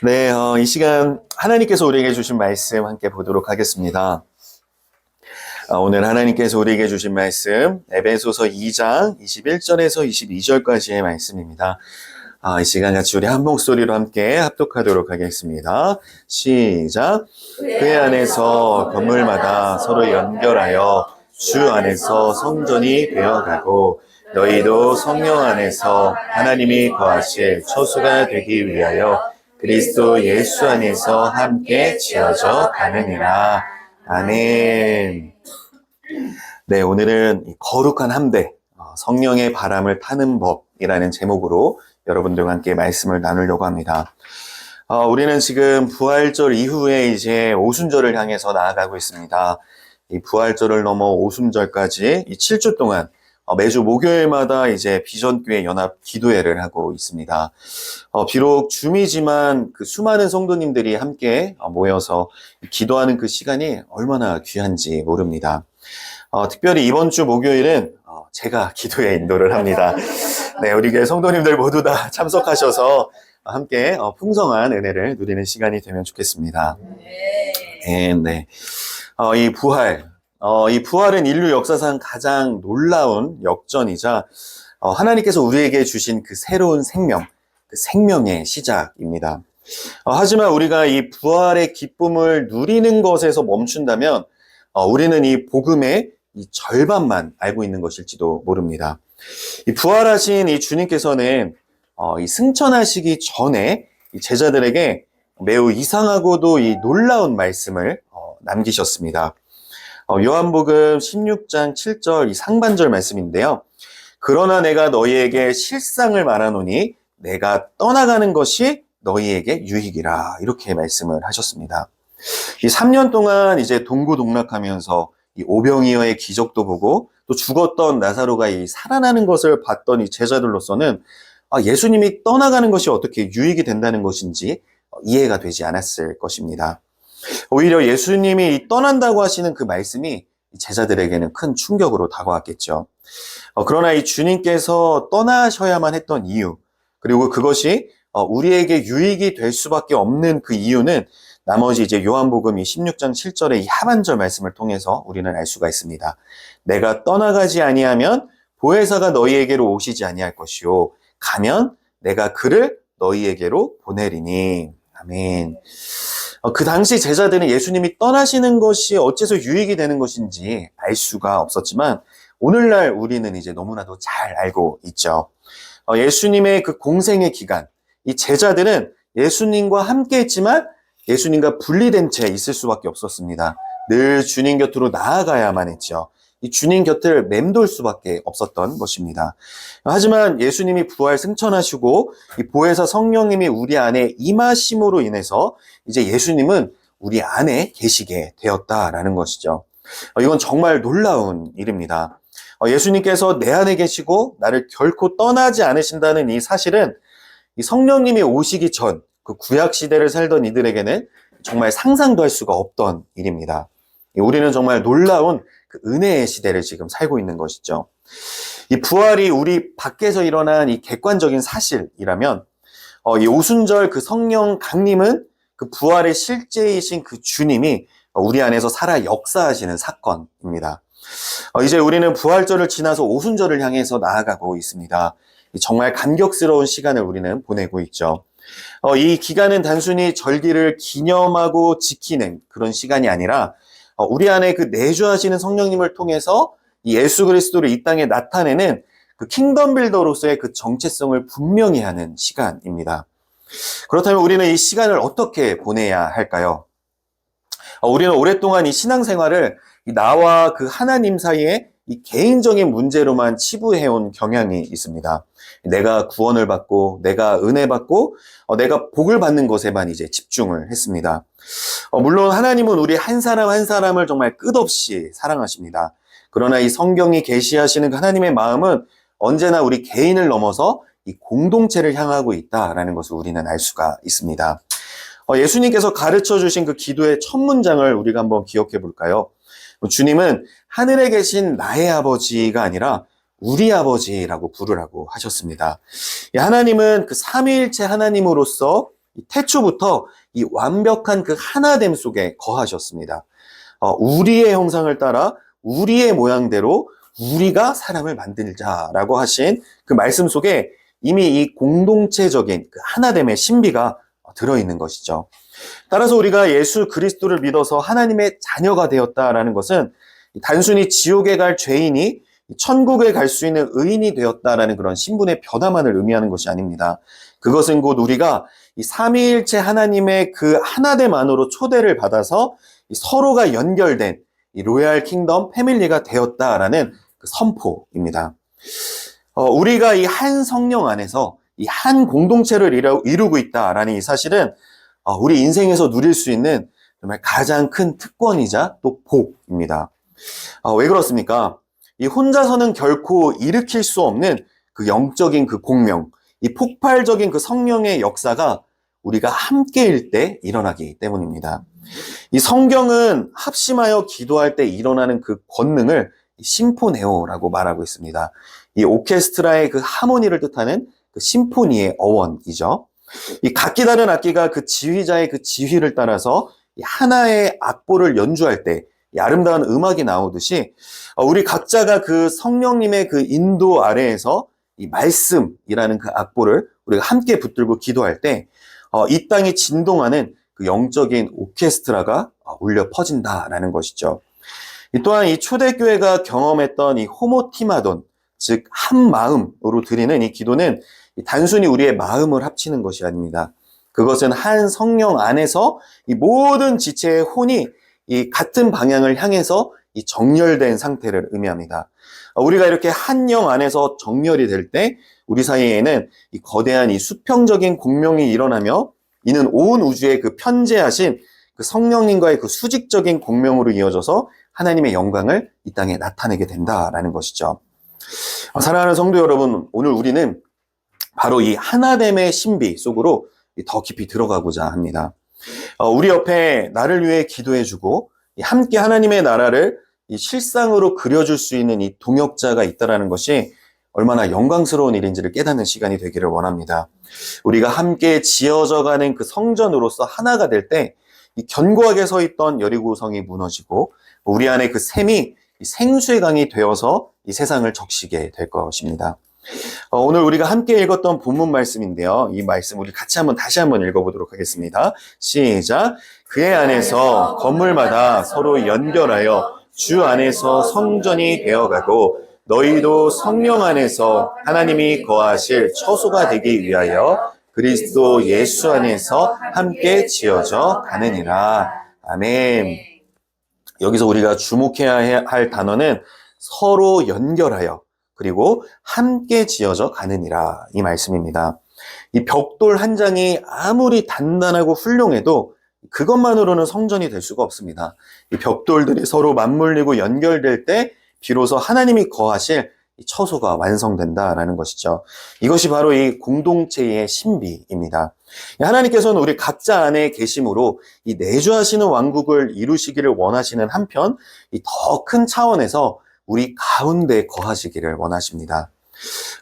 네, 이 시간 하나님께서 우리에게 주신 말씀 함께 보도록 하겠습니다. 오늘 하나님께서 우리에게 주신 말씀 에베소서 2장 21절에서 22절까지의 말씀입니다. 이 시간 같이 우리 한 목소리로 함께 합독하도록 하겠습니다. 시작. 그의 안에서 건물마다 서로 연결하여 주 안에서 성전이 되어가고 너희도 성령 안에서 하나님이 거하실 처소가 되기 위하여 그리스도 예수 안에서 함께 지어져 가느니라. 아멘. 네, 오늘은 거룩한 함대, 성령의 바람을 타는 법이라는 제목으로 여러분들과 함께 말씀을 나누려고 합니다. 우리는 지금 부활절 이후에 이제 오순절을 향해서 나아가고 있습니다. 이 부활절을 넘어 오순절까지 이 7주 동안 매주 목요일마다 이제 비전교회 연합 기도회를 하고 있습니다. 비록 줌이지만 그 수많은 성도님들이 함께 모여서 기도하는 그 시간이 얼마나 귀한지 모릅니다. 특별히 이번 주 목요일은 제가 기도에 인도를 합니다. 네, 우리 교회 성도님들 모두 다 참석하셔서 함께 풍성한 은혜를 누리는 시간이 되면 좋겠습니다. 네. 이 부활은 인류 역사상 가장 놀라운 역전이자 하나님께서 우리에게 주신 그 새로운 생명, 그 생명의 시작입니다. 하지만 우리가 이 부활의 기쁨을 누리는 것에서 멈춘다면 우리는 이 복음의 이 절반만 알고 있는 것일지도 모릅니다. 이 부활하신 이 주님께서는 이 승천하시기 전에 이 제자들에게 매우 이상하고도 이 놀라운 말씀을 남기셨습니다. 요한복음 16장 7절 이 상반절 말씀인데요. 그러나 내가 너희에게 실상을 말하노니 내가 떠나가는 것이 너희에게 유익이라. 이렇게 말씀을 하셨습니다. 이 3년 동안 이제 동고동락하면서 이 오병이어의 기적도 보고 또 죽었던 나사로가 이 살아나는 것을 봤던 이 제자들로서는 예수님이 떠나가는 것이 어떻게 유익이 된다는 것인지 이해가 되지 않았을 것입니다. 오히려 예수님이 떠난다고 하시는 그 말씀이 제자들에게는 큰 충격으로 다가왔겠죠. 그러나 이 주님께서 떠나셔야만 했던 이유, 그리고 그것이 우리에게 유익이 될 수밖에 없는 그 이유는 나머지 이제 요한복음 16장 7절의 이 하반절 말씀을 통해서 우리는 알 수가 있습니다. 내가 떠나가지 아니하면 보혜사가 너희에게로 오시지 아니할 것이요 가면 내가 그를 너희에게로 보내리니. 아멘. 그 당시 제자들은 예수님이 떠나시는 것이 어째서 유익이 되는 것인지 알 수가 없었지만 오늘날 우리는 이제 너무나도 잘 알고 있죠. 예수님의 그 공생의 기간, 이 제자들은 예수님과 함께 했지만 예수님과 분리된 채 있을 수밖에 없었습니다. 늘 주님 곁으로 나아가야만 했죠. 이 주님 곁을 맴돌 수밖에 없었던 것입니다. 하지만 예수님이 부활 승천하시고 이 보혜사 성령님이 우리 안에 임하심으로 인해서 이제 예수님은 우리 안에 계시게 되었다라는 것이죠. 이건 정말 놀라운 일입니다. 예수님께서 내 안에 계시고 나를 결코 떠나지 않으신다는 이 사실은 이 성령님이 오시기 전 그 구약 시대를 살던 이들에게는 정말 상상도 할 수가 없던 일입니다. 우리는 정말 놀라운 그 은혜의 시대를 지금 살고 있는 것이죠. 이 부활이 우리 밖에서 일어난 이 객관적인 사실이라면 이 오순절 그 성령 강림은 그 부활의 실제이신 그 주님이 우리 안에서 살아 역사하시는 사건입니다. 이제 우리는 부활절을 지나서 오순절을 향해서 나아가고 있습니다. 정말 감격스러운 시간을 우리는 보내고 있죠. 이 기간은 단순히 절기를 기념하고 지키는 그런 시간이 아니라 우리 안에 그 내주하시는 성령님을 통해서 예수 그리스도를 이 땅에 나타내는 그 킹덤 빌더로서의 그 정체성을 분명히 하는 시간입니다. 그렇다면 우리는 이 시간을 어떻게 보내야 할까요? 우리는 오랫동안 이 신앙생활을 나와 그 하나님 사이에 이 개인적인 문제로만 치부해온 경향이 있습니다. 내가 구원을 받고, 내가 은혜 받고, 내가 복을 받는 것에만 이제 집중을 했습니다. 물론 하나님은 우리 한 사람 한 사람을 정말 끝없이 사랑하십니다. 그러나 이 성경이 계시하시는 그 하나님의 마음은 언제나 우리 개인을 넘어서 이 공동체를 향하고 있다라는 것을 우리는 알 수가 있습니다. 예수님께서 가르쳐 주신 그 기도의 첫 문장을 우리가 한번 기억해 볼까요? 주님은 하늘에 계신 나의 아버지가 아니라 우리 아버지라고 부르라고 하셨습니다. 하나님은 그 삼위일체 하나님으로서 태초부터 이 완벽한 그 하나됨 속에 거하셨습니다. 우리의 형상을 따라 우리의 모양대로 우리가 사람을 만들자라고 하신 그 말씀 속에 이미 이 공동체적인 그 하나됨의 신비가 들어있는 것이죠. 따라서 우리가 예수 그리스도를 믿어서 하나님의 자녀가 되었다라는 것은 단순히 지옥에 갈 죄인이 천국에 갈 수 있는 의인이 되었다라는 그런 신분의 변화만을 의미하는 것이 아닙니다. 그것은 곧 우리가 이 삼위일체 하나님의 그 하나됨 안으로 초대를 받아서 서로가 연결된 이 로얄 킹덤 패밀리가 되었다라는 그 선포입니다. 우리가 이 한 성령 안에서 이 한 공동체를 이루고 있다라는 이 사실은 우리 인생에서 누릴 수 있는 정말 가장 큰 특권이자 또 복입니다. 왜 그렇습니까? 이 혼자서는 결코 일으킬 수 없는 그 영적인 그 공명, 이 폭발적인 그 성령의 역사가 우리가 함께일 때 일어나기 때문입니다. 이 성경은 합심하여 기도할 때 일어나는 그 권능을 심포네오라고 말하고 있습니다. 이 오케스트라의 그 하모니를 뜻하는 그 심포니의 어원이죠. 이 각기 다른 악기가 그 지휘자의 그 지휘를 따라서 하나의 악보를 연주할 때 이 아름다운 음악이 나오듯이 우리 각자가 그 성령님의 그 인도 아래에서 이 말씀이라는 그 악보를 우리가 함께 붙들고 기도할 때 이 땅이 진동하는 그 영적인 오케스트라가 울려 퍼진다라는 것이죠. 또한 이 초대교회가 경험했던 이 호모티마돈, 즉 한 마음으로 드리는 이 기도는 단순히 우리의 마음을 합치는 것이 아닙니다. 그것은 한 성령 안에서 이 모든 지체의 혼이 이 같은 방향을 향해서 이 정렬된 상태를 의미합니다. 우리가 이렇게 한 영 안에서 정렬이 될 때 우리 사이에는 이 거대한 이 수평적인 공명이 일어나며 이는 온 우주에 그 편재하신 그 성령님과의 그 수직적인 공명으로 이어져서 하나님의 영광을 이 땅에 나타내게 된다라는 것이죠. 사랑하는 성도 여러분, 오늘 우리는 바로 이 하나됨의 신비 속으로 더 깊이 들어가고자 합니다. 우리 옆에 나를 위해 기도해주고 함께 하나님의 나라를 이 실상으로 그려줄 수 있는 이 동역자가 있다는 것이 얼마나 영광스러운 일인지를 깨닫는 시간이 되기를 원합니다. 우리가 함께 지어져가는 그 성전으로서 하나가 될 때 이 견고하게 서 있던 여리고성이 무너지고 우리 안에 그 샘이 생수의 강이 되어서 이 세상을 적시게 될 것입니다. 오늘 우리가 함께 읽었던 본문 말씀인데요. 이 말씀 우리 같이 다시 한번 읽어보도록 하겠습니다. 시작. 그의 안에서 건물마다 서로 연결하여 주 안에서 성전이 되어가고 너희도 성령 안에서 하나님이 거하실 처소가 되기 위하여 그리스도 예수 안에서 함께 지어져 가느니라. 아멘. 여기서 우리가 주목해야 할 단어는 서로 연결하여 그리고 함께 지어져 가느니라 이 말씀입니다. 이 벽돌 한 장이 아무리 단단하고 훌륭해도 그것만으로는 성전이 될 수가 없습니다. 이 벽돌들이 서로 맞물리고 연결될 때 비로소 하나님이 거하실 처소가 완성된다라는 것이죠. 이것이 바로 이 공동체의 신비입니다. 하나님께서는 우리 각자 안에 계심으로 이 내주하시는 왕국을 이루시기를 원하시는 한편 이 더 큰 차원에서 우리 가운데 거하시기를 원하십니다.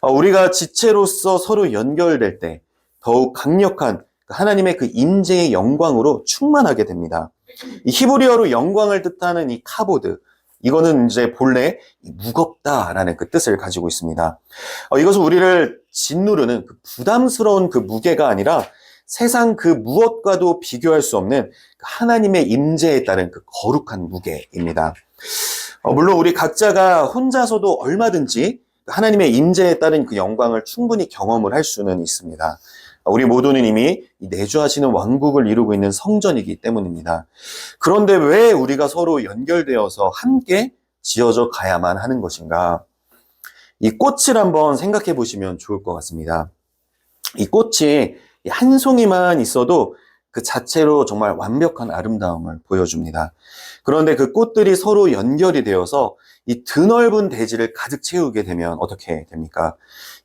우리가 지체로서 서로 연결될 때 더욱 강력한 하나님의 그 임재의 영광으로 충만하게 됩니다. 이 히브리어로 영광을 뜻하는 이 카보드, 이거는 이제 본래 무겁다라는 그 뜻을 가지고 있습니다. 이것은 우리를 짓누르는 그 부담스러운 그 무게가 아니라 세상 그 무엇과도 비교할 수 없는 하나님의 임재에 따른 그 거룩한 무게입니다. 물론 우리 각자가 혼자서도 얼마든지 하나님의 임재에 따른 그 영광을 충분히 경험을 할 수는 있습니다. 우리 모두는 이미 내주하시는 왕국을 이루고 있는 성전이기 때문입니다. 그런데 왜 우리가 서로 연결되어서 함께 지어져 가야만 하는 것인가? 이 꽃을 한번 생각해 보시면 좋을 것 같습니다. 이 꽃이 한 송이만 있어도 그 자체로 정말 완벽한 아름다움을 보여줍니다. 그런데 그 꽃들이 서로 연결이 되어서 이 드넓은 대지를 가득 채우게 되면 어떻게 됩니까?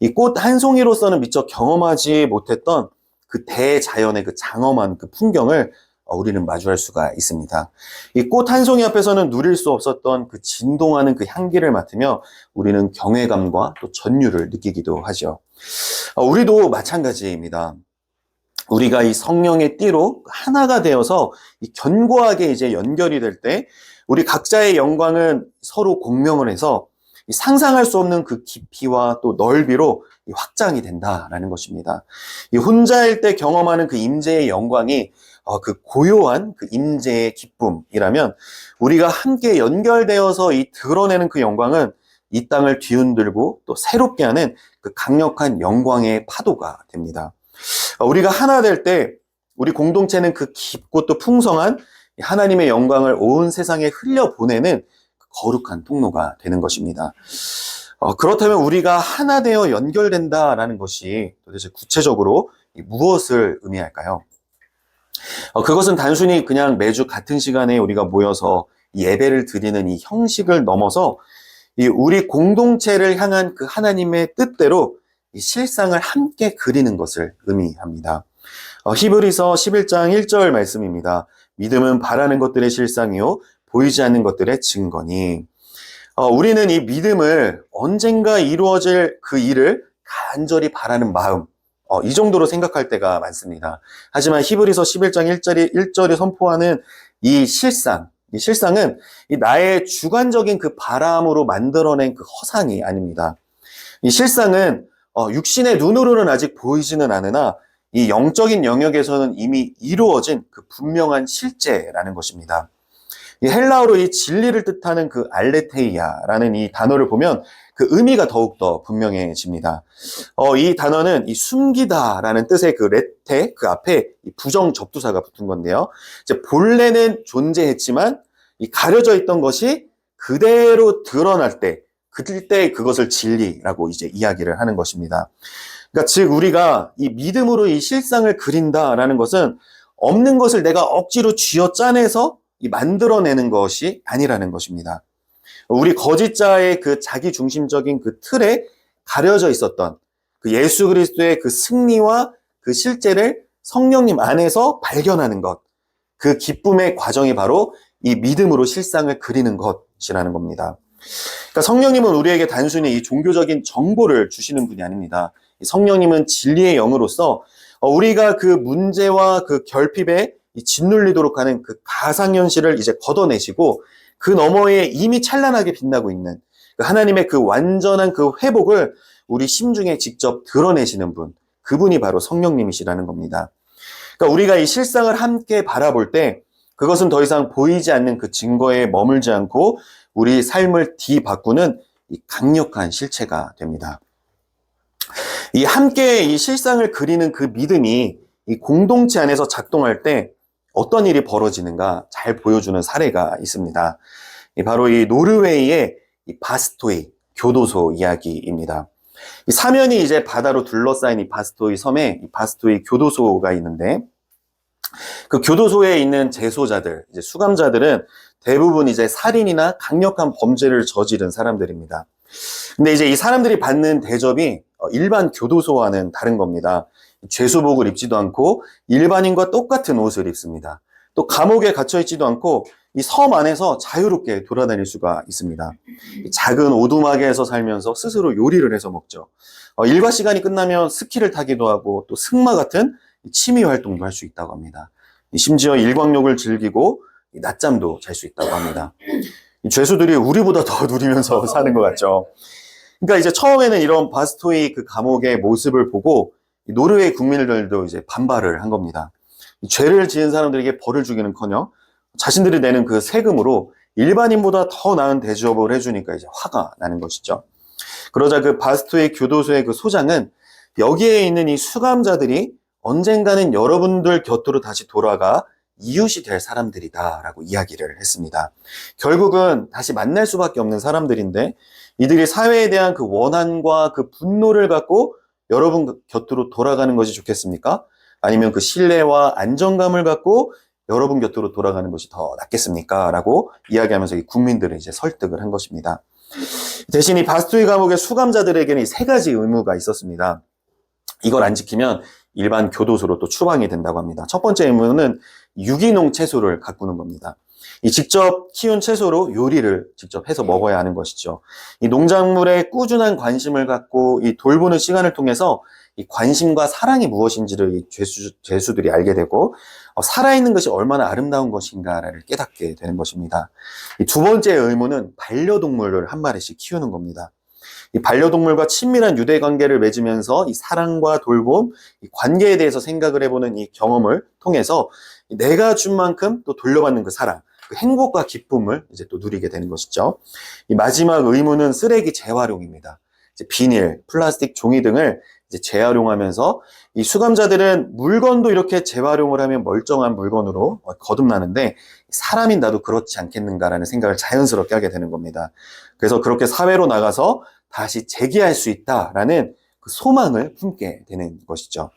이 꽃 한 송이로서는 미처 경험하지 못했던 그 대자연의 그 장엄한 그 풍경을 우리는 마주할 수가 있습니다. 이 꽃 한 송이 앞에서는 누릴 수 없었던 그 진동하는 그 향기를 맡으며 우리는 경외감과 또 전율을 느끼기도 하죠. 우리도 마찬가지입니다. 우리가 이 성령의 띠로 하나가 되어서 이 견고하게 이제 연결이 될 때 우리 각자의 영광은 서로 공명을 해서 이 상상할 수 없는 그 깊이와 또 넓이로 이 확장이 된다라는 것입니다. 이 혼자일 때 경험하는 그 임재의 영광이 그 고요한 그 임재의 기쁨이라면 우리가 함께 연결되어서 이 드러내는 그 영광은 이 땅을 뒤흔들고 또 새롭게 하는 그 강력한 영광의 파도가 됩니다. 우리가 하나 될 때 우리 공동체는 그 깊고 또 풍성한 하나님의 영광을 온 세상에 흘려보내는 거룩한 통로가 되는 것입니다. 그렇다면 우리가 하나 되어 연결된다라는 것이 도대체 구체적으로 무엇을 의미할까요? 그것은 단순히 그냥 매주 같은 시간에 우리가 모여서 예배를 드리는 이 형식을 넘어서 우리 공동체를 향한 그 하나님의 뜻대로 이 실상을 함께 그리는 것을 의미합니다. 히브리서 11장 1절 말씀입니다. 믿음은 바라는 것들의 실상이요 보이지 않는 것들의 증거니. 우리는 이 믿음을 언젠가 이루어질 그 일을 간절히 바라는 마음, 이 정도로 생각할 때가 많습니다. 하지만 히브리서 11장 1절이 선포하는 이 실상은 이 나의 주관적인 그 바람으로 만들어낸 그 허상이 아닙니다. 이 실상은 육신의 눈으로는 아직 보이지는 않으나 이 영적인 영역에서는 이미 이루어진 그 분명한 실제라는 것입니다. 이 헬라어로 이 진리를 뜻하는 그 알레테이아라는 이 단어를 보면 그 의미가 더욱더 분명해집니다. 이 단어는 이 숨기다라는 뜻의 그 레테, 그 앞에 이 부정 접두사가 붙은 건데요. 이제 본래는 존재했지만 이 가려져 있던 것이 그대로 드러날 때, 그때 그것을 진리라고 이제 이야기를 하는 것입니다. 그러니까 즉 우리가 이 믿음으로 이 실상을 그린다라는 것은 없는 것을 내가 억지로 쥐어짜내서 만들어내는 것이 아니라는 것입니다. 우리 거짓자의 그 자기 중심적인 그 틀에 가려져 있었던 그 예수 그리스도의 그 승리와 그 실제를 성령님 안에서 발견하는 것, 그 기쁨의 과정이 바로 이 믿음으로 실상을 그리는 것이라는 겁니다. 그러니까 성령님은 우리에게 단순히 이 종교적인 정보를 주시는 분이 아닙니다. 성령님은 진리의 영으로서 우리가 그 문제와 그 결핍에 짓눌리도록 하는 그 가상현실을 이제 걷어내시고 그 너머에 이미 찬란하게 빛나고 있는 하나님의 그 완전한 그 회복을 우리 심중에 직접 드러내시는 분, 그분이 바로 성령님이시라는 겁니다. 그러니까 우리가 이 실상을 함께 바라볼 때 그것은 더 이상 보이지 않는 그 증거에 머물지 않고 우리 삶을 뒤바꾸는 이 강력한 실체가 됩니다. 이 함께 이 실상을 그리는 그 믿음이 이 공동체 안에서 작동할 때 어떤 일이 벌어지는가 잘 보여주는 사례가 있습니다. 바로 이 노르웨이의 이 바스토이 교도소 이야기입니다. 이 사면이 이제 바다로 둘러싸인 이 바스토이 섬에 이 바스토이 교도소가 있는데 그 교도소에 있는 재소자들, 이제 수감자들은 대부분 이제 살인이나 강력한 범죄를 저지른 사람들입니다. 근데 이제 이 사람들이 받는 대접이 일반 교도소와는 다른 겁니다. 죄수복을 입지도 않고 일반인과 똑같은 옷을 입습니다. 또 감옥에 갇혀 있지도 않고 이 섬 안에서 자유롭게 돌아다닐 수가 있습니다. 작은 오두막에서 살면서 스스로 요리를 해서 먹죠. 일과 시간이 끝나면 스키를 타기도 하고 또 승마 같은 취미 활동도 할 수 있다고 합니다. 심지어 일광욕을 즐기고 낮잠도 잘 수 있다고 합니다. 죄수들이 우리보다 더 누리면서 사는 것 같죠. 그러니까 이제 처음에는 이런 바스토이 그 감옥의 모습을 보고 노르웨이 국민들도 이제 반발을 한 겁니다. 죄를 지은 사람들에게 벌을 주기는커녕 자신들이 내는 그 세금으로 일반인보다 더 나은 대접을 해주니까 이제 화가 나는 것이죠. 그러자 그 바스토이 교도소의 그 소장은 여기에 있는 이 수감자들이 언젠가는 여러분들 곁으로 다시 돌아가 이웃이 될 사람들이다라고 이야기를 했습니다. 결국은 다시 만날 수밖에 없는 사람들인데 이들이 사회에 대한 그 원한과 그 분노를 갖고 여러분 곁으로 돌아가는 것이 좋겠습니까? 아니면 그 신뢰와 안정감을 갖고 여러분 곁으로 돌아가는 것이 더 낫겠습니까? 라고 이야기하면서 이 국민들을 이제 설득을 한 것입니다. 대신 이 바스토이 감옥의 수감자들에게는 이 세 가지 의무가 있었습니다. 이걸 안 지키면 일반 교도소로 또 추방이 된다고 합니다. 첫 번째 의무는 유기농 채소를 가꾸는 겁니다. 이 직접 키운 채소로 요리를 직접 해서 먹어야 하는 것이죠. 이 농작물에 꾸준한 관심을 갖고 이 돌보는 시간을 통해서 이 관심과 사랑이 무엇인지를 이 죄수들이 알게 되고 살아있는 것이 얼마나 아름다운 것인가를 깨닫게 되는 것입니다. 이 두 번째 의무는 반려동물을 한 마리씩 키우는 겁니다. 이 반려동물과 친밀한 유대 관계를 맺으면서 이 사랑과 돌봄, 이 관계에 대해서 생각을 해보는 이 경험을 통해서 내가 준 만큼 또 돌려받는 그 사랑, 그 행복과 기쁨을 이제 또 누리게 되는 것이죠. 이 마지막 의무는 쓰레기 재활용입니다. 이제 비닐, 플라스틱, 종이 등을 이제 재활용하면서 이 수감자들은 물건도 이렇게 재활용을 하면 멀쩡한 물건으로 거듭나는데 사람인 나도 그렇지 않겠는가라는 생각을 자연스럽게 하게 되는 겁니다. 그래서 그렇게 사회로 나가서 다시 재기할 수 있다라는 그 소망을 품게 되는 것이죠.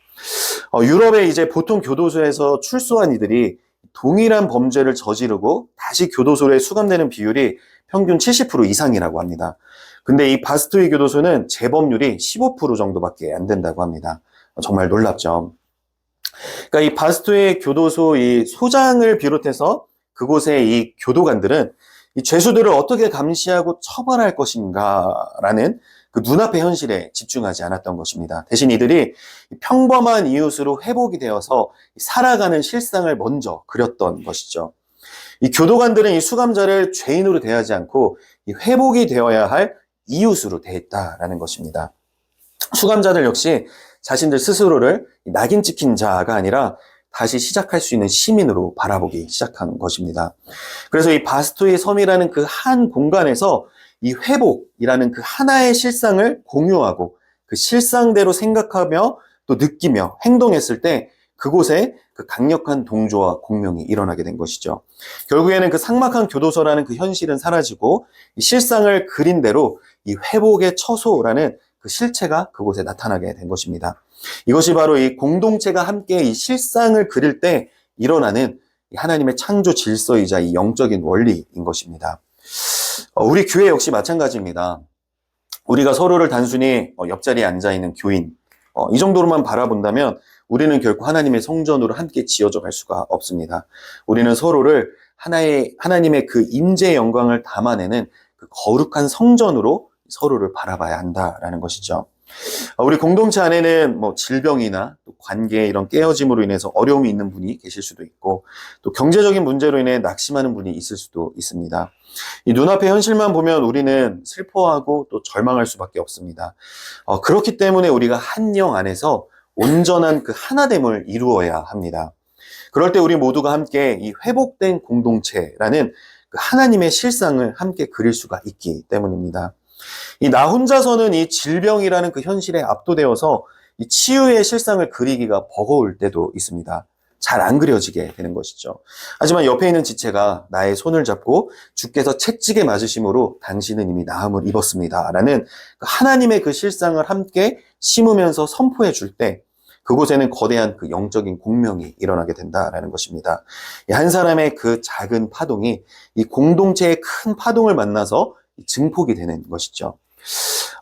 유럽의 이제 보통 교도소에서 출소한 이들이 동일한 범죄를 저지르고 다시 교도소에 수감되는 비율이 평균 70% 이상이라고 합니다. 근데 이 바스토이 교도소는 재범률이 15% 정도밖에 안 된다고 합니다. 정말 놀랍죠. 그러니까 이 바스토이 교도소 이 소장을 비롯해서 그곳의 이 교도관들은 이 죄수들을 어떻게 감시하고 처벌할 것인가라는 그 눈앞의 현실에 집중하지 않았던 것입니다. 대신 이들이 평범한 이웃으로 회복이 되어서 살아가는 실상을 먼저 그렸던 것이죠. 이 교도관들은 이 수감자를 죄인으로 대하지 않고 이 회복이 되어야 할 이웃으로 대했다라는 것입니다. 수감자들 역시 자신들 스스로를 낙인 찍힌 자가 아니라 다시 시작할 수 있는 시민으로 바라보기 시작한 것입니다. 그래서 이 바스토이 섬이라는 그 한 공간에서 이 회복이라는 그 하나의 실상을 공유하고 그 실상대로 생각하며 또 느끼며 행동했을 때 그곳에 그 강력한 동조와 공명이 일어나게 된 것이죠. 결국에는 그 삭막한 교도소라는 그 현실은 사라지고 이 실상을 그린 대로 이 회복의 처소라는 그 실체가 그곳에 나타나게 된 것입니다. 이것이 바로 이 공동체가 함께 이 실상을 그릴 때 일어나는 하나님의 창조 질서이자 이 영적인 원리인 것입니다. 우리 교회 역시 마찬가지입니다. 우리가 서로를 단순히 옆자리에 앉아있는 교인, 이 정도로만 바라본다면 우리는 결코 하나님의 성전으로 함께 지어져 갈 수가 없습니다. 우리는 서로를 하나님의 그 임재의 영광을 담아내는 그 거룩한 성전으로 서로를 바라봐야 한다라는 것이죠. 우리 공동체 안에는 뭐 질병이나 또 관계 이런 깨어짐으로 인해서 어려움이 있는 분이 계실 수도 있고 또 경제적인 문제로 인해 낙심하는 분이 있을 수도 있습니다. 이 눈앞의 현실만 보면 우리는 슬퍼하고 또 절망할 수밖에 없습니다. 그렇기 때문에 우리가 한 영 안에서 온전한 그 하나됨을 이루어야 합니다. 그럴 때 우리 모두가 함께 이 회복된 공동체라는 그 하나님의 실상을 함께 그릴 수가 있기 때문입니다. 이 나 혼자서는 이 질병이라는 그 현실에 압도되어서 이 치유의 실상을 그리기가 버거울 때도 있습니다. 잘 안 그려지게 되는 것이죠. 하지만 옆에 있는 지체가 나의 손을 잡고 주께서 채찍에 맞으심으로 당신은 이미 나음을 입었습니다. 라는 하나님의 그 실상을 함께 심으면서 선포해 줄 때 그곳에는 거대한 그 영적인 공명이 일어나게 된다라는 것입니다. 한 사람의 그 작은 파동이 이 공동체의 큰 파동을 만나서 증폭이 되는 것이죠.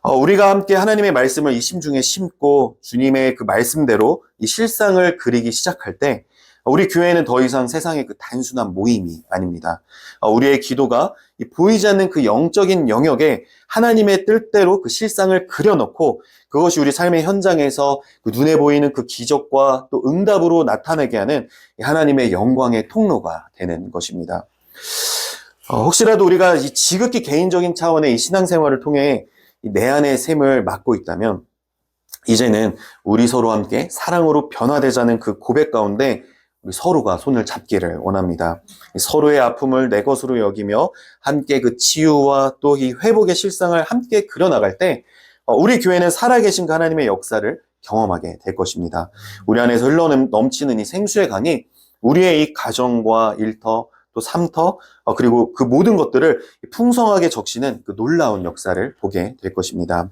우리가 함께 하나님의 말씀을 이 심중에 심고 주님의 그 말씀대로 이 실상을 그리기 시작할 때 우리 교회는 더 이상 세상의 그 단순한 모임이 아닙니다. 우리의 기도가 보이지 않는 그 영적인 영역에 하나님의 뜻대로 그 실상을 그려놓고 그것이 우리 삶의 현장에서 그 눈에 보이는 그 기적과 또 응답으로 나타나게 하는 하나님의 영광의 통로가 되는 것입니다. 혹시라도 우리가 이 지극히 개인적인 차원의 이 신앙생활을 통해 내 안의 샘을 맡고 있다면 이제는 우리 서로 함께 사랑으로 변화되자는 그 고백 가운데 우리 서로가 손을 잡기를 원합니다. 서로의 아픔을 내 것으로 여기며 함께 그 치유와 또 이 회복의 실상을 함께 그려나갈 때 우리 교회는 살아계신 그 하나님의 역사를 경험하게 될 것입니다. 우리 안에서 흘러넘치는 이 생수의 강이 우리의 이 가정과 일터 또 삶터 그리고 그 모든 것들을 풍성하게 적시는 그 놀라운 역사를 보게 될 것입니다.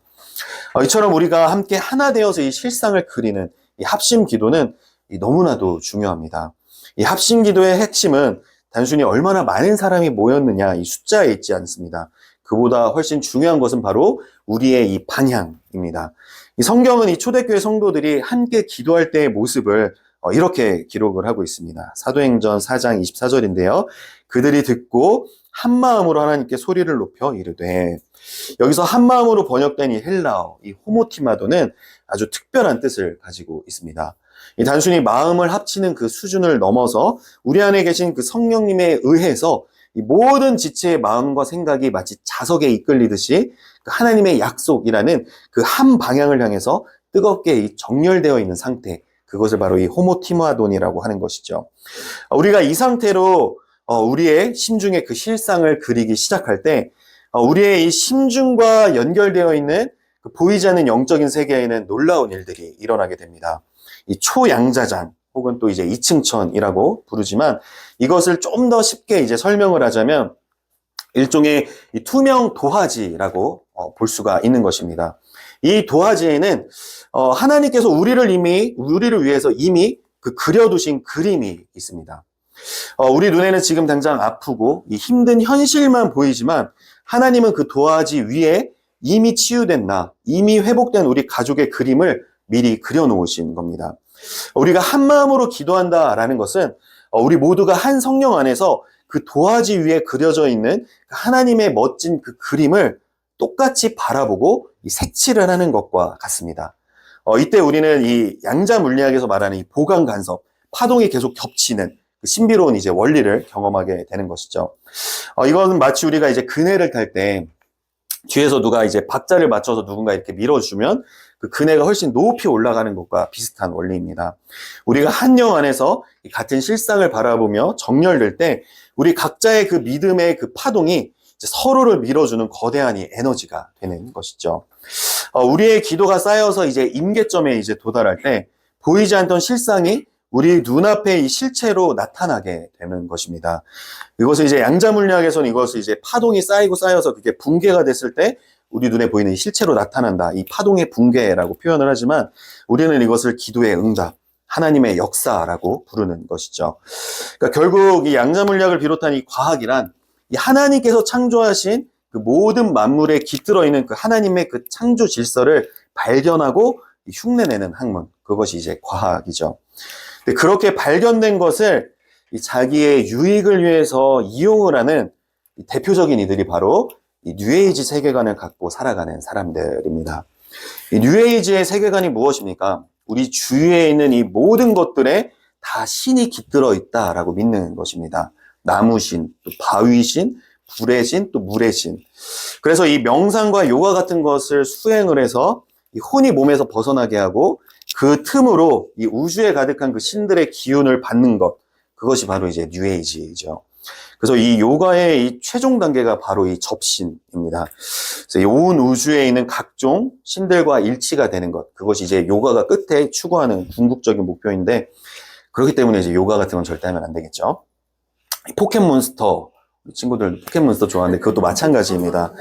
이처럼 우리가 함께 하나 되어서 이 실상을 그리는 이 합심 기도는 너무나도 중요합니다. 이 합심 기도의 핵심은 단순히 얼마나 많은 사람이 모였느냐 이 숫자에 있지 않습니다. 그보다 훨씬 중요한 것은 바로 우리의 이 방향입니다. 이 성경은 이 초대교회 성도들이 함께 기도할 때의 모습을 이렇게 기록을 하고 있습니다. 사도행전 4장 24절인데요. 그들이 듣고 한 마음으로 하나님께 소리를 높여 이르되, 여기서 한 마음으로 번역된 이 헬라어, 이 호모티마도는 아주 특별한 뜻을 가지고 있습니다. 이 단순히 마음을 합치는 그 수준을 넘어서 우리 안에 계신 그 성령님에 의해서 이 모든 지체의 마음과 생각이 마치 자석에 이끌리듯이 그 하나님의 약속이라는 그 한 방향을 향해서 뜨겁게 정렬되어 있는 상태, 그것을 바로 이 호모티마돈이라고 하는 것이죠. 우리가 이 상태로 우리의 심중의 그 실상을 그리기 시작할 때 우리의 이 심중과 연결되어 있는 그 보이지 않는 영적인 세계에는 놀라운 일들이 일어나게 됩니다. 이 초양자장 혹은 또 이제 이층천이라고 부르지만, 이것을 좀 더 쉽게 이제 설명을 하자면 일종의 이 투명 도화지라고 볼 수가 있는 것입니다. 이 도화지에는 하나님께서 우리를 위해서 이미 그 그려두신 그림이 있습니다. 우리 눈에는 지금 당장 아프고 이 힘든 현실만 보이지만, 하나님은 그 도화지 위에 이미 치유된 이미 회복된 우리 가족의 그림을 미리 그려놓으신 겁니다. 우리가 한 마음으로 기도한다라는 것은 우리 모두가 한 성령 안에서 그 도화지 위에 그려져 있는 하나님의 멋진 그 그림을 똑같이 바라보고 이 색칠을 하는 것과 같습니다. 이때 우리는 이 양자 물리학에서 말하는 이 보강 간섭, 파동이 계속 겹치는 그 신비로운 이제 원리를 경험하게 되는 것이죠. 이거는 마치 우리가 이제 그네를 탈 때 뒤에서 누가 이제 박자를 맞춰서 누군가 이렇게 밀어주면 그 그네가 훨씬 높이 올라가는 것과 비슷한 원리입니다. 우리가 한 영 안에서 같은 실상을 바라보며 정렬될 때 우리 각자의 그 믿음의 그 파동이 이제 서로를 밀어주는 거대한 이 에너지가 되는 것이죠. 우리의 기도가 쌓여서 이제 임계점에 이제 도달할 때 보이지 않던 실상이 우리 눈앞에 이 실체로 나타나게 되는 것입니다. 이것을 이제 양자물리학에서는 이것을 이제 파동이 쌓이고 쌓여서 그게 붕괴가 됐을 때 우리 눈에 보이는 이 실체로 나타난다. 이 파동의 붕괴라고 표현을 하지만, 우리는 이것을 기도의 응답, 하나님의 역사라고 부르는 것이죠. 그러니까 결국 이 양자물리학을 비롯한 이 과학이란 이 하나님께서 창조하신 그 모든 만물에 깃들어 있는 그 하나님의 그 창조 질서를 발견하고 흉내내는 학문, 그것이 이제 과학이죠. 근데 그렇게 발견된 것을 자기의 유익을 위해서 이용을 하는 대표적인 이들이 바로 이 뉴에이지 세계관을 갖고 살아가는 사람들입니다. 이 뉴에이지의 세계관이 무엇입니까? 우리 주위에 있는 이 모든 것들에 다 신이 깃들어 있다라고 믿는 것입니다. 나무신, 또 바위신, 불의 신, 또 물의 신. 그래서 이 명상과 요가 같은 것을 수행을 해서 이 혼이 몸에서 벗어나게 하고 그 틈으로 이 우주에 가득한 그 신들의 기운을 받는 것, 그것이 바로 이제 뉴에이지죠. 그래서 이 요가의 이 최종 단계가 바로 이 접신입니다. 그래서 온 우주에 있는 각종 신들과 일치가 되는 것, 그것이 이제 요가가 끝에 추구하는 궁극적인 목표인데, 그렇기 때문에 이제 요가 같은 건 절대 하면 안 되겠죠. 포켓몬스터, 친구들 포켓몬스터 좋아하는데 그것도 마찬가지입니다.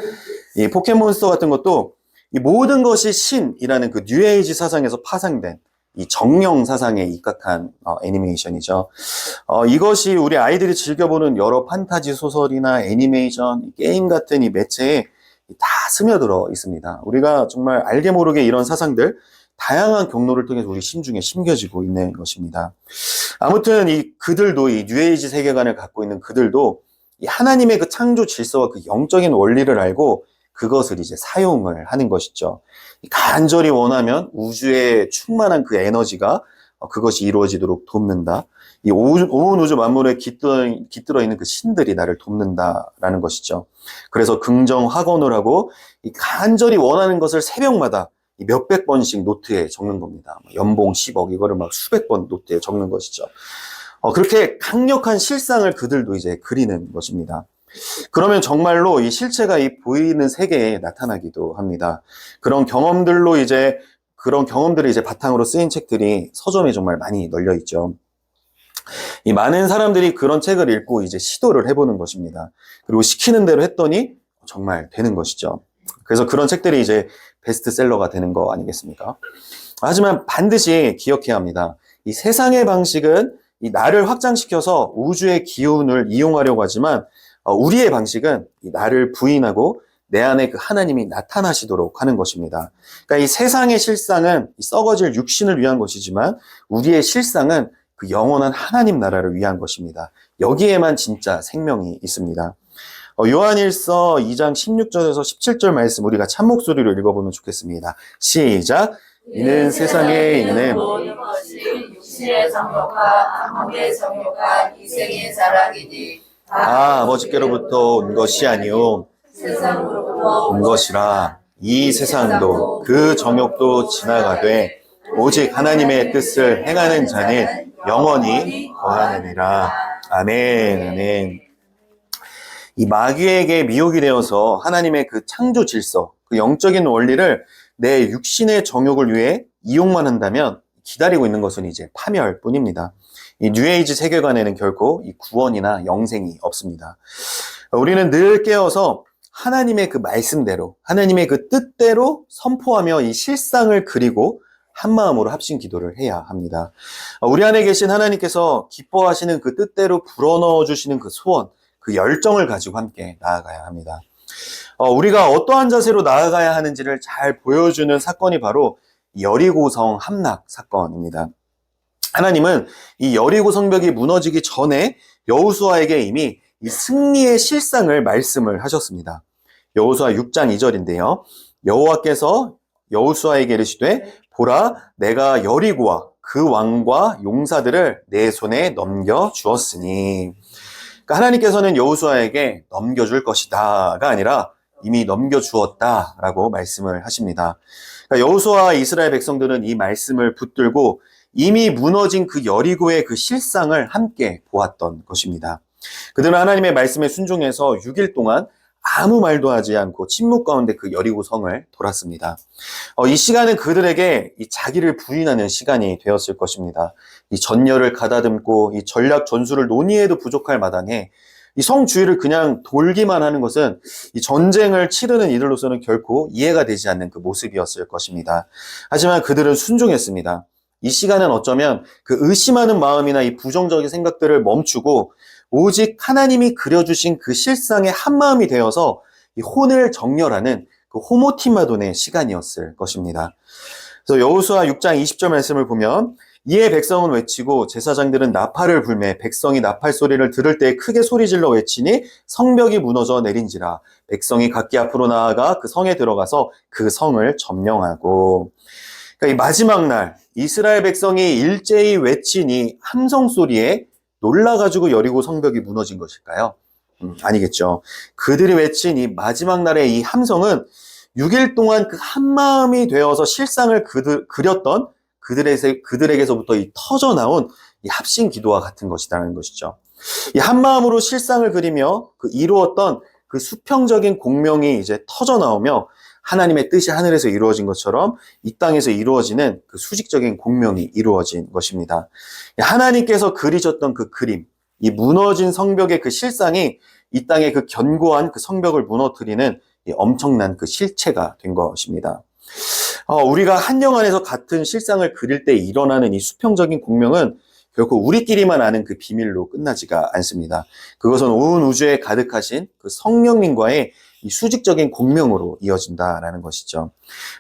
이 포켓몬스터 같은 것도 이 모든 것이 신이라는 그 뉴에이지 사상에서 파생된 이 정령 사상에 입각한 애니메이션이죠. 이것이 우리 아이들이 즐겨보는 여러 판타지 소설이나 애니메이션, 게임 같은 이 매체에 다 스며들어 있습니다. 우리가 정말 알게 모르게 이런 사상들, 다양한 경로를 통해서 우리 심중에 심겨지고 있는 것입니다. 아무튼 그들도 이 뉴에이지 세계관을 갖고 있는 그들도 이 하나님의 그 창조 질서와 그 영적인 원리를 알고 그것을 이제 사용을 하는 것이죠. 간절히 원하면 우주에 충만한 그 에너지가 그것이 이루어지도록 돕는다. 이 온 우주 만물에 깃들어 있는 그 신들이 나를 돕는다라는 것이죠. 그래서 긍정 확언을 하고 이 간절히 원하는 것을 새벽마다 몇백 번씩 노트에 적는 겁니다. 연봉 10억 이거를 막 수백 번 노트에 적는 것이죠. 그렇게 강력한 실상을 그들도 이제 그리는 것입니다. 그러면 정말로 이 실체가 이 보이는 세계에 나타나기도 합니다. 그런 경험들을 이제 바탕으로 쓰인 책들이 서점에 정말 많이 널려 있죠. 이 많은 사람들이 그런 책을 읽고 이제 시도를 해보는 것입니다. 그리고 시키는 대로 했더니 정말 되는 것이죠. 그래서 그런 책들이 이제 베스트셀러가 되는 거 아니겠습니까? 하지만 반드시 기억해야 합니다. 이 세상의 방식은 이 나를 확장시켜서 우주의 기운을 이용하려고 하지만 우리의 방식은 이 나를 부인하고 내 안에 그 하나님이 나타나시도록 하는 것입니다. 그러니까 이 세상의 실상은 썩어질 육신을 위한 것이지만 우리의 실상은 그 영원한 하나님 나라를 위한 것입니다. 여기에만 진짜 생명이 있습니다. 요한일서 2장 16절에서 17절 말씀 우리가 참목소리로 읽어보면 좋겠습니다. 시작! 이는 세상에 있는 모든 것이 육신의 정욕과 안목의 정욕과 이생의 자랑이니 다 아버지께로부터 온 것이 아니요 세상으로부터 온 것이라. 이 세상도 그 정욕도 지나가되 오직 하나님의 뜻을 행하는 자는 영원히 거하느니라. 아멘, 아멘. 이 마귀에게 미혹이 되어서 하나님의 그 창조 질서, 그 영적인 원리를 내 육신의 정욕을 위해 이용만 한다면 기다리고 있는 것은 이제 파멸뿐입니다. 이 뉴에이지 세계관에는 결코 이 구원이나 영생이 없습니다. 우리는 늘 깨어서 하나님의 그 말씀대로, 하나님의 그 뜻대로 선포하며 이 실상을 그리고 한마음으로 합심 기도를 해야 합니다. 우리 안에 계신 하나님께서 기뻐하시는 그 뜻대로 불어넣어 주시는 그 소원, 그 열정을 가지고 함께 나아가야 합니다. 우리가 어떠한 자세로 나아가야 하는지를 잘 보여주는 사건이 바로 여리고성 함락 사건입니다. 하나님은 이 여리고 성벽이 무너지기 전에 여호수아에게 이미 이 승리의 실상을 말씀을 하셨습니다. 여호수아 6장 2절인데요. 여호와께서 여호수아에게 이르시되 보라 내가 여리고와 그 왕과 용사들을 내 손에 넘겨 주었으니. 그러니까 하나님께서는 여호수아에게 넘겨줄 것이다가 아니라 이미 넘겨주었다라고 말씀을 하십니다. 그러니까 여호수아와 이스라엘 백성들은 이 말씀을 붙들고 이미 무너진 그 여리고의 그 실상을 함께 보았던 것입니다. 그들은 하나님의 말씀에 순종해서 6일 동안 아무 말도 하지 않고 침묵 가운데 그 여리고 성을 돌았습니다. 이 시간은 그들에게 이 자기를 부인하는 시간이 되었을 것입니다. 이 전열을 가다듬고 이 전략 전술을 논의해도 부족할 마당에 이 성 주위를 그냥 돌기만 하는 것은 이 전쟁을 치르는 이들로서는 결코 이해가 되지 않는 그 모습이었을 것입니다. 하지만 그들은 순종했습니다. 이 시간은 어쩌면 그 의심하는 마음이나 이 부정적인 생각들을 멈추고 오직 하나님이 그려주신 그 실상의 한마음이 되어서 이 혼을 정렬하는 그 호모티마돈의 시간이었을 것입니다. 그래서 여호수아 6장 20절 말씀을 보면 이에 백성은 외치고 제사장들은 나팔을 불매 백성이 나팔 소리를 들을 때 크게 소리질러 외치니 성벽이 무너져 내린지라. 백성이 각기 앞으로 나아가 그 성에 들어가서 그 성을 점령하고. 그러니까 이 마지막 날 이스라엘 백성이 일제히 외치니 함성 소리에 놀라가지고 여리고 성벽이 무너진 것일까요? 아니겠죠. 그들이 외친 이 마지막 날의 이 함성은 6일 동안 그 한마음이 되어서 실상을 그렸던 그들에게서부터 이 터져나온 이 합심 기도와 같은 것이라는 것이죠. 이 한마음으로 실상을 그리며 그 이루었던 그 수평적인 공명이 이제 터져나오며 하나님의 뜻이 하늘에서 이루어진 것처럼 이 땅에서 이루어지는 그 수직적인 공명이 이루어진 것입니다. 하나님께서 그리셨던 그 그림, 이 무너진 성벽의 그 실상이 이 땅의 그 견고한 그 성벽을 무너뜨리는 이 엄청난 그 실체가 된 것입니다. 우리가 한 영 안에서 같은 실상을 그릴 때 일어나는 이 수평적인 공명은 결코 우리끼리만 아는 그 비밀로 끝나지가 않습니다. 그것은 온 우주에 가득하신 그 성령님과의 이 수직적인 공명으로 이어진다라는 것이죠.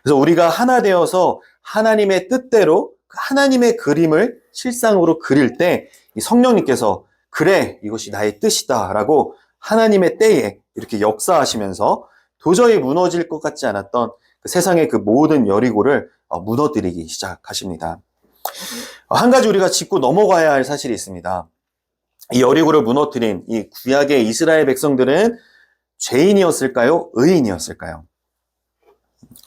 그래서 우리가 하나 되어서 하나님의 뜻대로 하나님의 그림을 실상으로 그릴 때 이 성령님께서 그래 이것이 나의 뜻이다라고 하나님의 때에 이렇게 역사하시면서 도저히 무너질 것 같지 않았던 그 세상의 그 모든 여리고를 무너뜨리기 시작하십니다. 한 가지 우리가 짚고 넘어가야 할 사실이 있습니다. 이 여리고를 무너뜨린 이 구약의 이스라엘 백성들은 죄인이었을까요? 의인이었을까요?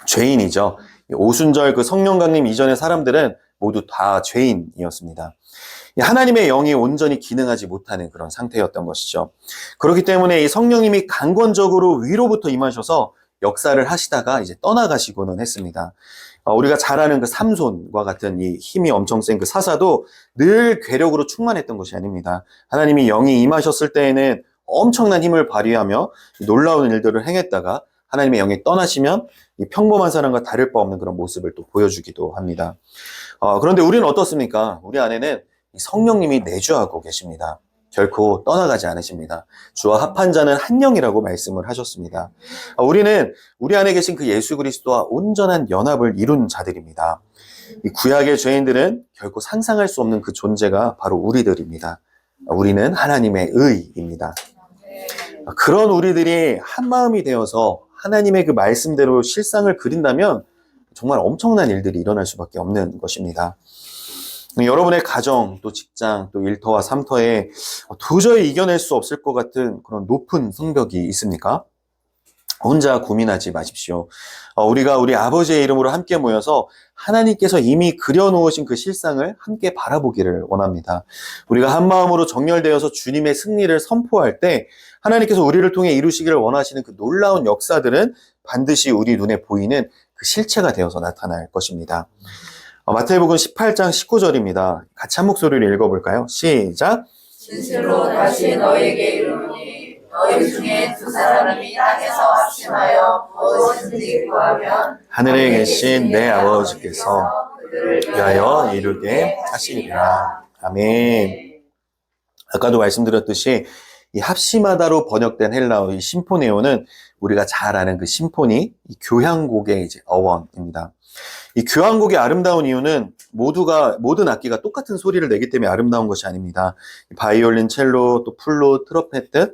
죄인이죠. 오순절 그 성령 강림 이전의 사람들은 모두 다 죄인이었습니다. 하나님의 영이 온전히 기능하지 못하는 그런 상태였던 것이죠. 그렇기 때문에 이 성령님이 강권적으로 위로부터 임하셔서 역사를 하시다가 이제 떠나가시고는 했습니다. 우리가 잘 아는 그 삼손과 같은 이 힘이 엄청 센 그 사사도 늘 괴력으로 충만했던 것이 아닙니다. 하나님이 영이 임하셨을 때에는 엄청난 힘을 발휘하며 놀라운 일들을 행했다가 하나님의 영이 떠나시면 이 평범한 사람과 다를 바 없는 그런 모습을 또 보여주기도 합니다. 그런데 우리는 어떻습니까? 우리 안에는 성령님이 내주하고 계십니다. 결코 떠나가지 않으십니다. 주와 합한 자는 한 영이라고 말씀을 하셨습니다. 우리는 우리 안에 계신 그 예수 그리스도와 온전한 연합을 이룬 자들입니다. 이 구약의 죄인들은 결코 상상할 수 없는 그 존재가 바로 우리들입니다. 우리는 하나님의 의입니다. 그런 우리들이 한 마음이 되어서 하나님의 그 말씀대로 실상을 그린다면 정말 엄청난 일들이 일어날 수밖에 없는 것입니다. 여러분의 가정, 또 직장, 또 일터와 삼터에 도저히 이겨낼 수 없을 것 같은 그런 높은 성벽이 있습니까? 혼자 고민하지 마십시오. 우리가 우리 아버지의 이름으로 함께 모여서 하나님께서 이미 그려놓으신 그 실상을 함께 바라보기를 원합니다. 우리가 한 마음으로 정렬되어서 주님의 승리를 선포할 때 하나님께서 우리를 통해 이루시기를 원하시는 그 놀라운 역사들은 반드시 우리 눈에 보이는 그 실체가 되어서 나타날 것입니다. 마태복음 18장 19절입니다. 같이 한 목소리로 읽어볼까요? 시작! 진실로 다시 너에게 이르노니 너희 중에 두 사람이 땅에서 합심하여 무엇이든지 구하면 하늘에 계신 내 아버지께서 그들을 위하여 이루게 하시리라. 아멘. 아까도 말씀드렸듯이 이 합심하다로 번역된 헬라어 이 심포네오는 우리가 잘 아는 그 심포니, 이 교향곡의 이제 어원입니다. 이 교향곡이 아름다운 이유는 모든 악기가 똑같은 소리를 내기 때문에 아름다운 것이 아닙니다. 바이올린, 첼로, 또 플룻, 트럼펫 등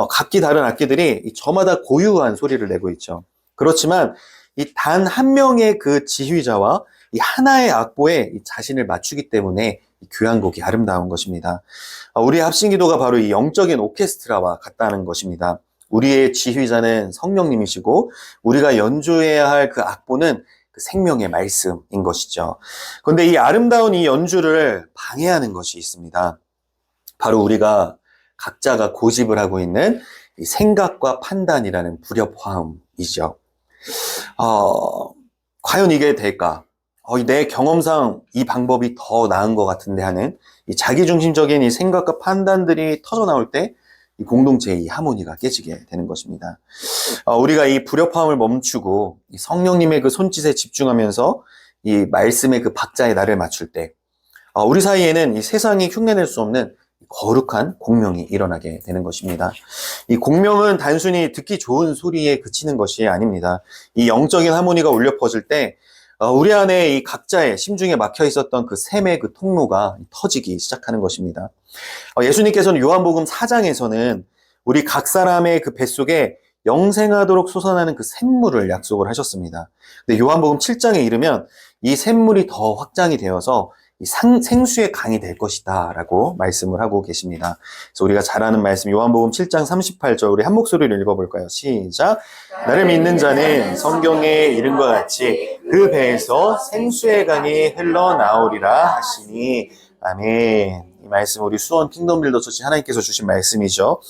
각기 다른 악기들이 저마다 고유한 소리를 내고 있죠. 그렇지만 이 단 한 명의 그 지휘자와 이 하나의 악보에 자신을 맞추기 때문에 이 교향곡이 아름다운 것입니다. 우리의 합심기도가 바로 이 영적인 오케스트라와 같다는 것입니다. 우리의 지휘자는 성령님이시고 우리가 연주해야 할 그 악보는 그 생명의 말씀인 것이죠. 그런데 이 아름다운 이 연주를 방해하는 것이 있습니다. 바로 우리가 각자가 고집을 하고 있는 이 생각과 판단이라는 불협화음이죠. 과연 이게 될까? 내 경험상 이 방법이 더 나은 것 같은데 하는 이 자기중심적인 이 생각과 판단들이 터져나올 때 이 공동체의 이 하모니가 깨지게 되는 것입니다. 우리가 이 불협화음을 멈추고 이 성령님의 그 손짓에 집중하면서 이 말씀의 그 박자에 나를 맞출 때 우리 사이에는 이 세상이 흉내낼 수 없는 거룩한 공명이 일어나게 되는 것입니다. 이 공명은 단순히 듣기 좋은 소리에 그치는 것이 아닙니다. 이 영적인 하모니가 울려 퍼질 때 우리 안에 이 각자의 심중에 막혀 있었던 그 샘의 그 통로가 터지기 시작하는 것입니다. 예수님께서는 요한복음 4장에서는 우리 각 사람의 그 뱃속에 영생하도록 솟아나는 그 샘물을 약속을 하셨습니다. 근데 요한복음 7장에 이르면 이 샘물이 더 확장이 되어서 이 생수의 강이 될 것이다 라고 말씀을 하고 계십니다. 그래서 우리가 잘 아는 말씀 요한복음 7장 38절 우리 한 목소리로 읽어볼까요? 시작! 나를 믿는 자는 성경에 이른 것 같이 그 배에서 생수의 강이 흘러나오리라 하시니 아멘. 이 말씀 우리 수원 킹덤빌더 처치 하나님께서 주신 말씀이죠.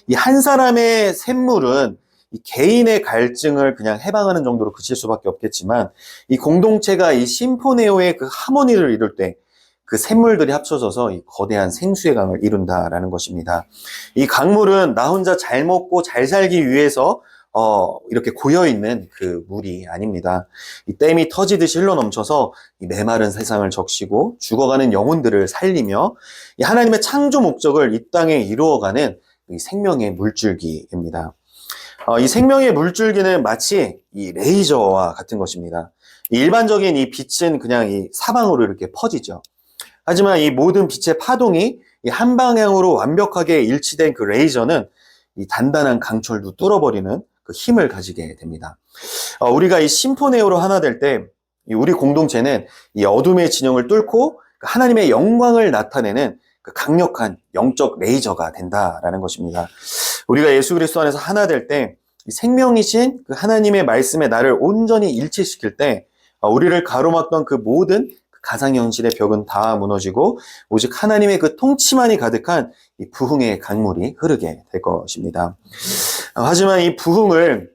이 한 사람의 샘물은 이 개인의 갈증을 그냥 해방하는 정도로 그칠 수밖에 없겠지만 이 공동체가 이 심포네오의 그 하모니를 이룰 때 그 샘물들이 합쳐져서 이 거대한 생수의 강을 이룬다라는 것입니다. 이 강물은 나 혼자 잘 먹고 잘 살기 위해서 이렇게 고여있는 그 물이 아닙니다. 이 댐이 터지듯이 흘러넘쳐서 이 메마른 세상을 적시고 죽어가는 영혼들을 살리며 이 하나님의 창조 목적을 이 땅에 이루어가는 이 생명의 물줄기입니다. 이 생명의 물줄기는 마치 이 레이저와 같은 것입니다. 일반적인 이 빛은 그냥 이 사방으로 이렇게 퍼지죠. 하지만 이 모든 빛의 파동이 이 한 방향으로 완벽하게 일치된 그 레이저는 이 단단한 강철도 뚫어버리는 그 힘을 가지게 됩니다. 우리가 이 심포네오로 하나 될 때 우리 공동체는 이 어둠의 진영을 뚫고 하나님의 영광을 나타내는 그 강력한 영적 레이저가 된다라는 것입니다. 우리가 예수 그리스도 안에서 하나 될 때 생명이신 그 하나님의 말씀에 나를 온전히 일치시킬 때 우리를 가로막던 그 모든 가상현실의 벽은 다 무너지고 오직 하나님의 그 통치만이 가득한 이 부흥의 강물이 흐르게 될 것입니다. 하지만 이 부흥을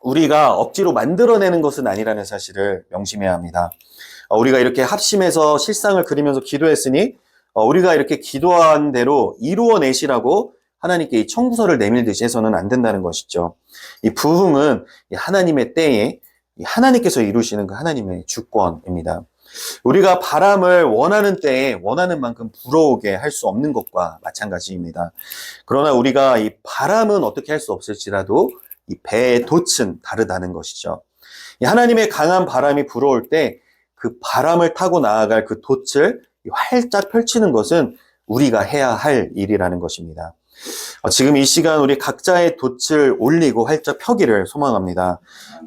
우리가 억지로 만들어내는 것은 아니라는 사실을 명심해야 합니다. 우리가 이렇게 합심해서 실상을 그리면서 기도했으니 우리가 이렇게 기도한 대로 이루어내시라고 하나님께 이 청구서를 내밀듯이 해서는 안 된다는 것이죠. 이 부흥은 하나님의 때에 하나님께서 이루시는 그 하나님의 주권입니다. 우리가 바람을 원하는 때에 원하는 만큼 불어오게 할 수 없는 것과 마찬가지입니다. 그러나 우리가 이 바람은 어떻게 할 수 없을지라도 이 배의 돛은 다르다는 것이죠. 이 하나님의 강한 바람이 불어올 때 그 바람을 타고 나아갈 그 돛을 활짝 펼치는 것은 우리가 해야 할 일이라는 것입니다. 지금 이 시간 우리 각자의 돛을 올리고 활짝 펴기를 소망합니다.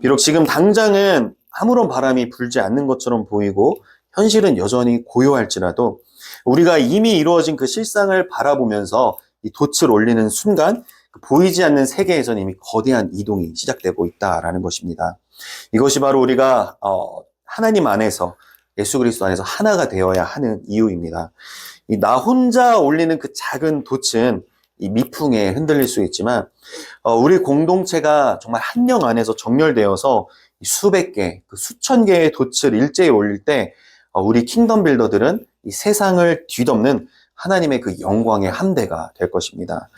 비록 지금 당장은 아무런 바람이 불지 않는 것처럼 보이고 현실은 여전히 고요할지라도 우리가 이미 이루어진 그 실상을 바라보면서 이 돛을 올리는 순간 보이지 않는 세계에서는 이미 거대한 이동이 시작되고 있다라는 것입니다. 이것이 바로 우리가 하나님 안에서 예수 그리스도 안에서 하나가 되어야 하는 이유입니다. 나 혼자 올리는 그 작은 돛은 이 미풍에 흔들릴 수 있지만 우리 공동체가 정말 한 명 안에서 정렬되어서 수백 개, 수천 개의 돛을 일제히 올릴 때 우리 킹덤 빌더들은 이 세상을 뒤덮는 하나님의 그 영광의 함대가 될 것입니다.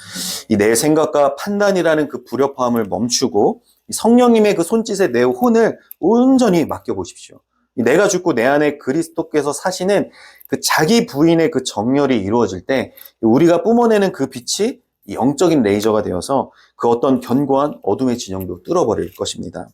이 내 생각과 판단이라는 그 불협화음을 멈추고 성령님의 그 손짓에 내 혼을 온전히 맡겨보십시오. 내가 죽고 내 안에 그리스도께서 사시는 그 자기 부인의 그 정렬이 이루어질 때 우리가 뿜어내는 그 빛이 영적인 레이저가 되어서 그 어떤 견고한 어둠의 진영도 뚫어버릴 것입니다.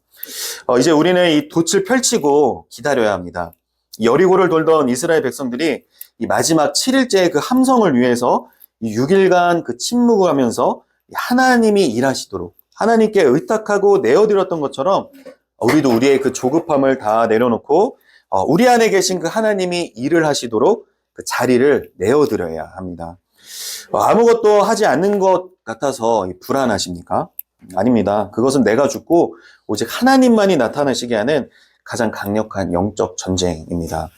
이제 우리는 이 돛을 펼치고 기다려야 합니다. 여리고를 돌던 이스라엘 백성들이 이 마지막 7일째의 그 함성을 위해서 6일간 그 침묵을 하면서 하나님이 일하시도록 하나님께 의탁하고 내어드렸던 것처럼 우리도 우리의 그 조급함을 다 내려놓고 우리 안에 계신 그 하나님이 일을 하시도록 그 자리를 내어드려야 합니다. 아무것도 하지 않는 것 같아서 불안하십니까? 아닙니다. 그것은 내가 죽고 오직 하나님만이 나타나시게 하는 가장 강력한 영적 전쟁입니다.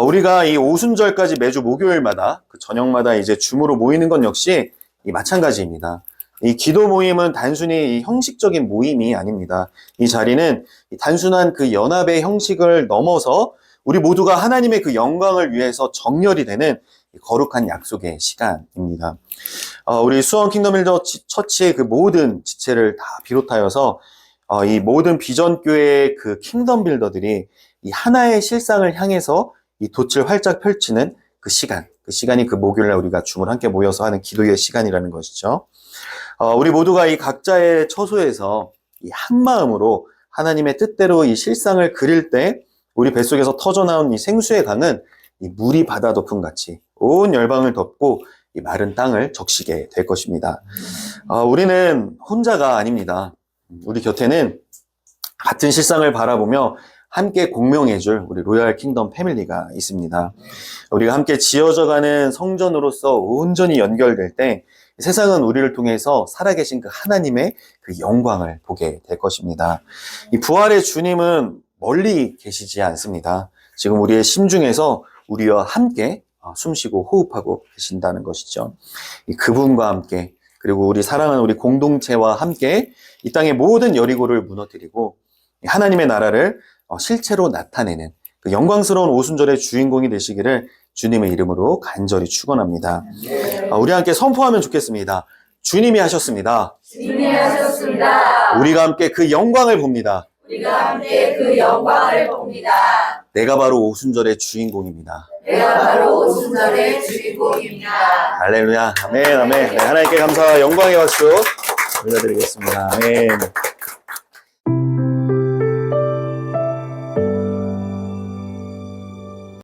우리가 이 오순절까지 매주 목요일마다 그 저녁마다 이제 줌으로 모이는 건 역시 마찬가지입니다. 이 기도 모임은 단순히 이 형식적인 모임이 아닙니다. 이 자리는 단순한 그 연합의 형식을 넘어서 우리 모두가 하나님의 그 영광을 위해서 정렬이 되는 거룩한 약속의 시간입니다. 우리 수원 킹덤 빌더 처치의 그 모든 지체를 다 비롯하여서 이 모든 비전교회의 그 킹덤 빌더들이 이 하나의 실상을 향해서 이 돛을 활짝 펼치는 그 시간이 그 목요일날 우리가 줌을 함께 모여서 하는 기도의 시간이라는 것이죠. 우리 모두가 이 각자의 처소에서 이 한 마음으로 하나님의 뜻대로 이 실상을 그릴 때 우리 뱃속에서 터져나온 이 생수의 강은 이 물이 바다 덮음 같이 온 열방을 덮고 이 마른 땅을 적시게 될 것입니다. 우리는 혼자가 아닙니다. 우리 곁에는 같은 실상을 바라보며 함께 공명해줄 우리 로얄 킹덤 패밀리가 있습니다. 우리가 함께 지어져가는 성전으로서 온전히 연결될 때 세상은 우리를 통해서 살아계신 그 하나님의 그 영광을 보게 될 것입니다. 이 부활의 주님은 멀리 계시지 않습니다. 지금 우리의 심중에서 우리와 함께 숨쉬고 호흡하고 계신다는 것이죠. 그분과 함께 그리고 우리 사랑하는 우리 공동체와 함께 이 땅의 모든 여리고를 무너뜨리고 하나님의 나라를 실체로 나타내는 그 영광스러운 오순절의 주인공이 되시기를 주님의 이름으로 간절히 축원합니다. 우리 함께 선포하면 좋겠습니다. 주님이 하셨습니다. 주님이 하셨습니다. 우리가 함께 그 영광을 봅니다. 우리가 함께 그 영광을 봅니다. 내가 바로 오순절의 주인공입니다. 내가 바로 오순절의 주인공입니다. 할렐루야. 아멘, 아멘. 네, 하나님께 감사와 영광의 박수 올려드리겠습니다. 아멘.